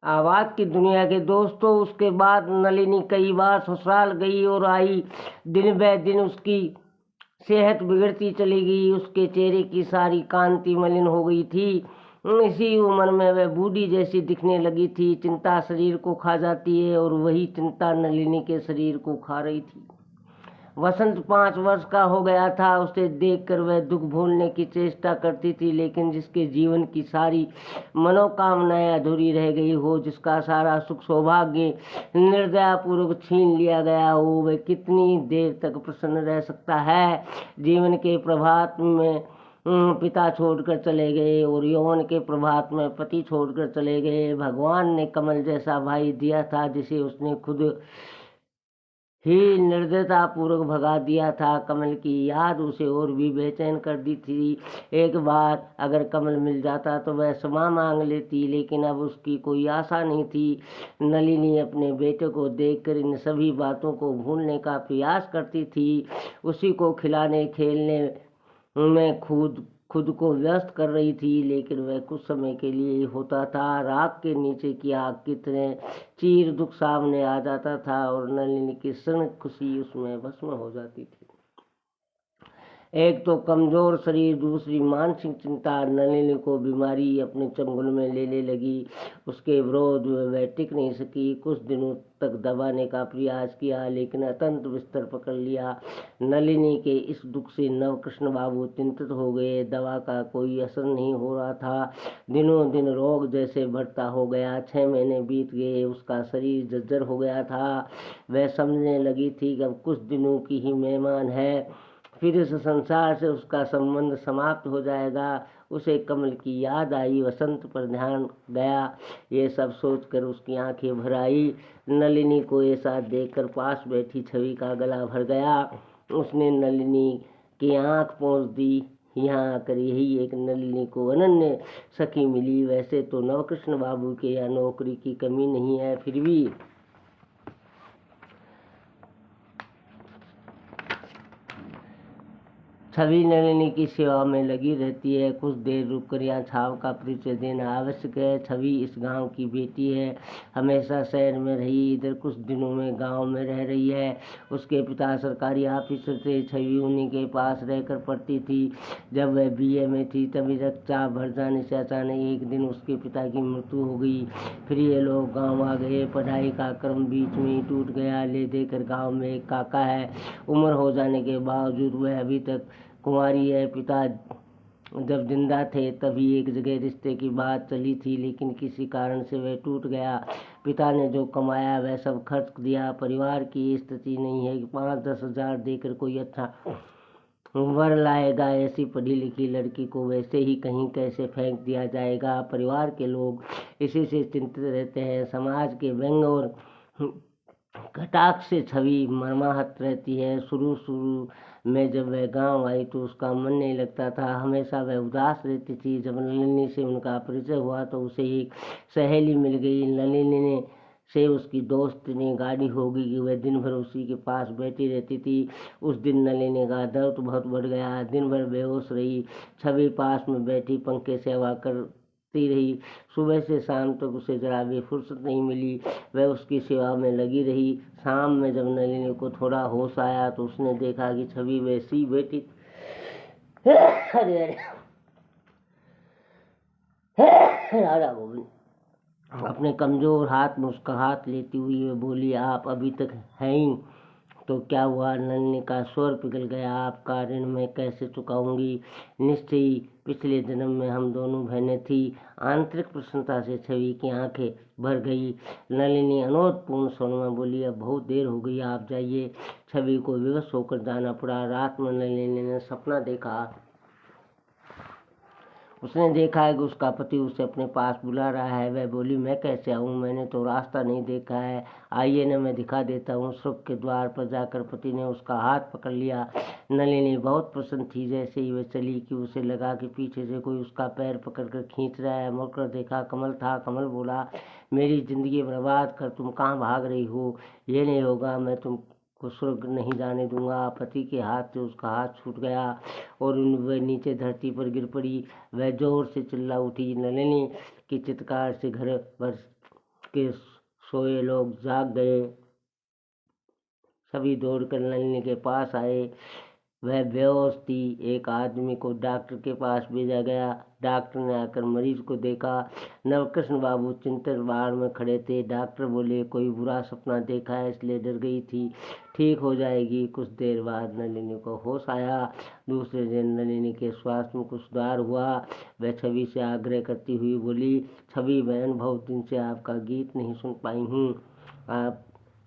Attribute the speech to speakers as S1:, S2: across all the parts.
S1: आवाज की दुनिया के दोस्तों, उसके बाद नलिनी कई बार ससुराल गई और आई। दिन ब दिन उसकी सेहत बिगड़ती चली गई। उसके चेहरे की सारी कांति मलिन हो गई थी। इसी उम्र में वह बूढ़ी जैसी दिखने लगी थी। चिंता शरीर को खा जाती है और वही चिंता नलिनी के शरीर को खा रही थी। वसंत 5 वर्ष का हो गया था। उसे देखकर वह दुख भूलने की चेष्टा करती थी, लेकिन जिसके जीवन की सारी मनोकामनाएं अधूरी रह गई हो, जिसका सारा सुख सौभाग्य निर्दयपूर्वक छीन लिया गया हो, वह कितनी देर तक प्रसन्न रह सकता है। जीवन के प्रभात में पिता छोड़कर चले गए और यौवन के प्रभात में पति छोड़कर चले गए। भगवान ने कमल जैसा भाई दिया था, जिसे उसने खुद ही निर्दयता पूर्वक भगा दिया था। कमल की याद उसे और भी बेचैन कर दी थी। एक बार अगर कमल मिल जाता तो वह क्षमा मांग लेती, लेकिन अब उसकी कोई आशा नहीं थी। नलिनी अपने बेटे को देखकर इन सभी बातों को भूलने का प्रयास करती थी। उसी को खिलाने खेलने में खुद को व्यस्त कर रही थी, लेकिन वह कुछ समय के लिए ही होता था। राख के नीचे की आग की तरह चीर दुख सामने आ जाता था और नलिनी की क्षण खुशी उसमें भस्म हो जाती थी। एक तो कमजोर शरीर, दूसरी मानसिक चिंता नलिनी को बीमारी अपने चंगुल में लेने लगी। उसके विरोध में वह टिक नहीं सकी। कुछ दिनों तक दबाने का प्रयास किया, लेकिन अत्यंत बिस्तर पकड़ लिया। नलिनी के इस दुख से नवकृष्ण बाबू चिंतित हो गए। दवा का कोई असर नहीं हो रहा था। दिनों दिन रोग जैसे बढ़ता हो गया। 6 महीने बीत गए। उसका शरीर जर्जर हो गया था। वह समझने लगी थी कि अब कुछ दिनों की ही मेहमान है, फिर इस संसार से उसका संबंध समाप्त हो जाएगा। उसे कमल की याद आई, वसंत पर ध्यान गया। ये सब सोचकर उसकी आंखें भर आई। नलिनी को ऐसा देखकर पास बैठी छवि का गला भर गया। उसने नलिनी की आंख पोंछ दी। यहाँ आकर यही एक नलिनी को अनन्य सखी मिली। वैसे तो नवकृष्ण बाबू के यहाँ नौकरी की कमी नहीं है, फिर भी छवि नलिनी की सेवा में लगी रहती है। कुछ देर रुककर यहाँ छाव का परिचय देना आवश्यक है। छवि इस गांव की बेटी है, हमेशा शहर में रही, इधर कुछ दिनों में गांव में रह रही है। उसके पिता सरकारी ऑफिसर थे। छवि उन्हीं के पास रहकर पढ़ती थी। जब वह बीए में थी तभी रक्तचाप बढ़ जाने से अचानक एक दिन उसके पिता की मृत्यु हो गई। फिर ये लोग गाँव आ गए। पढ़ाई का क्रम बीच में ही टूट गया। ले देकर गाँव में एक काका है। उम्र हो जाने के बावजूद वह अभी तक कुंवारी है। पिता जब जिंदा थे तभी एक जगह रिश्ते की बात चली थी, लेकिन किसी कारण से वह टूट गया। पिता ने जो कमाया वह सब खर्च दिया। परिवार की स्थिति नहीं है कि 5-10 हजार देकर कोई अच्छा वर लाएगा। ऐसी पढ़ी लिखी लड़की को वैसे ही कहीं कैसे फेंक दिया जाएगा। परिवार के लोग इसी से चिंतित रहते हैं। समाज के व्यंग और कटाक्ष से छवि मर्माहत रहती है। शुरू में जब वह गांव आई तो उसका मन नहीं लगता था। हमेशा वह उदास रहती थी। जब नलिनी से उनका परिचय हुआ तो उसे एक सहेली मिल गई। नलिनी ने से उसकी दोस्त ने गाड़ी हो गई कि वह दिन भर उसी के पास बैठी रहती थी। उस दिन नलिनी का दर्द बहुत बढ़ गया। दिन भर बेहोश रही। छवि पास में बैठी पंखे से हवा करती रही। सुबह से शाम तक उसे जरा भी फुर्सत नहीं मिली। वह उसकी सेवा में लगी रही। शाम में जब नलिनी को थोड़ा होश आया तो उसने देखा कि छवि वैसी बैठी अरे राधा गोविंद अपने कमजोर हाथ में उसका हाथ लेती हुई वे बोली, आप अभी तक हैं ही तो क्या हुआ? नलिनी का स्वर पिघल गया। आपका ऋण मैं कैसे चुकाऊंगी? निश्चय ही पिछले जन्म में हम दोनों बहनें थी। आंतरिक प्रसन्नता से छवि की आंखें भर गई। नलिनी अनुरोधपूर्ण स्वर में बोली, अब बहुत देर हो गई, आप जाइए। छवि को विवश होकर जाना पड़ा। रात में नलिनी ने सपना देखा। उसने देखा है कि उसका पति उसे अपने पास बुला रहा है। वह बोली, मैं कैसे आऊँ? मैंने तो रास्ता नहीं देखा है। आइए न, मैं दिखा देता हूँ। सुख के द्वार पर जाकर पति ने उसका हाथ पकड़ लिया। नलिनी बहुत प्रसन्न थी। जैसे ही वह चली कि उसे लगा कि पीछे से कोई उसका पैर पकड़कर खींच रहा है। मुड़कर देखा, कमल था। कमल बोला, मेरी जिंदगी बर्बाद कर तुम कहाँ भाग रही हो? ये नहीं होगा, मैं तुम को स्वर्ग नहीं जाने दूंगा। पति के हाथ से उसका हाथ छूट गया और वह नीचे धरती पर गिर पड़ी। वह जोर से चिल्ला उठी। नलिनी की चित्कार से घर भर उसके सोए लोग जाग गए। सभी दौड़कर नलिनी के पास आए। वह बेहोश थी। एक आदमी को डॉक्टर के पास भेजा गया। डॉक्टर ने आकर मरीज को देखा। नवकृष्ण बाबू चिंतित बाहर में खड़े थे। डॉक्टर बोले, कोई बुरा सपना देखा है इसलिए डर गई थी, ठीक हो जाएगी। कुछ देर बाद नलिनी को होश आया। दूसरे दिन नलिनी के स्वास्थ्य में कुछ सुधार हुआ। वह छवि से आग्रह करती हुई बोली, छवि बहन, बहुत दिन से आपका गीत नहीं सुन पाई हूँ, आप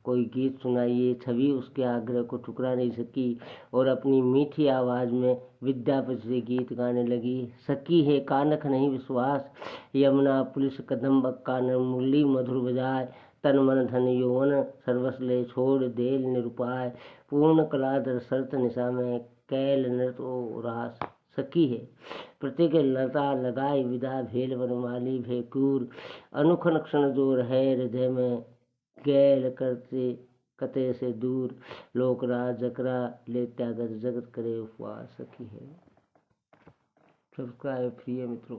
S1: कोई गीत सुनाइए। छवि उसके आग्रह को ठुकरा नहीं सकी और अपनी मीठी आवाज में विद्यापति से गीत गाने लगी। सकी है कानख नहीं विश्वास, यमुना पुलिस कदम कानन मुरली मधुर बजाए, तन मन धन यौवन सर्वस ले छोड़ देल निरुपाय, पूर्ण कलाधर शरत निशा में कैल नृत ओ रास। सकी है प्रत्येक लता लगाए विदा भेल वनमाली भेकूर, अनुखन क्षण जोर है हृदय में गैल करते कते से दूर, लोकराज जकरा ले त्यागत जगत करे उपवास। सखी है। सब्सक्राइब फ्री है मित्रों।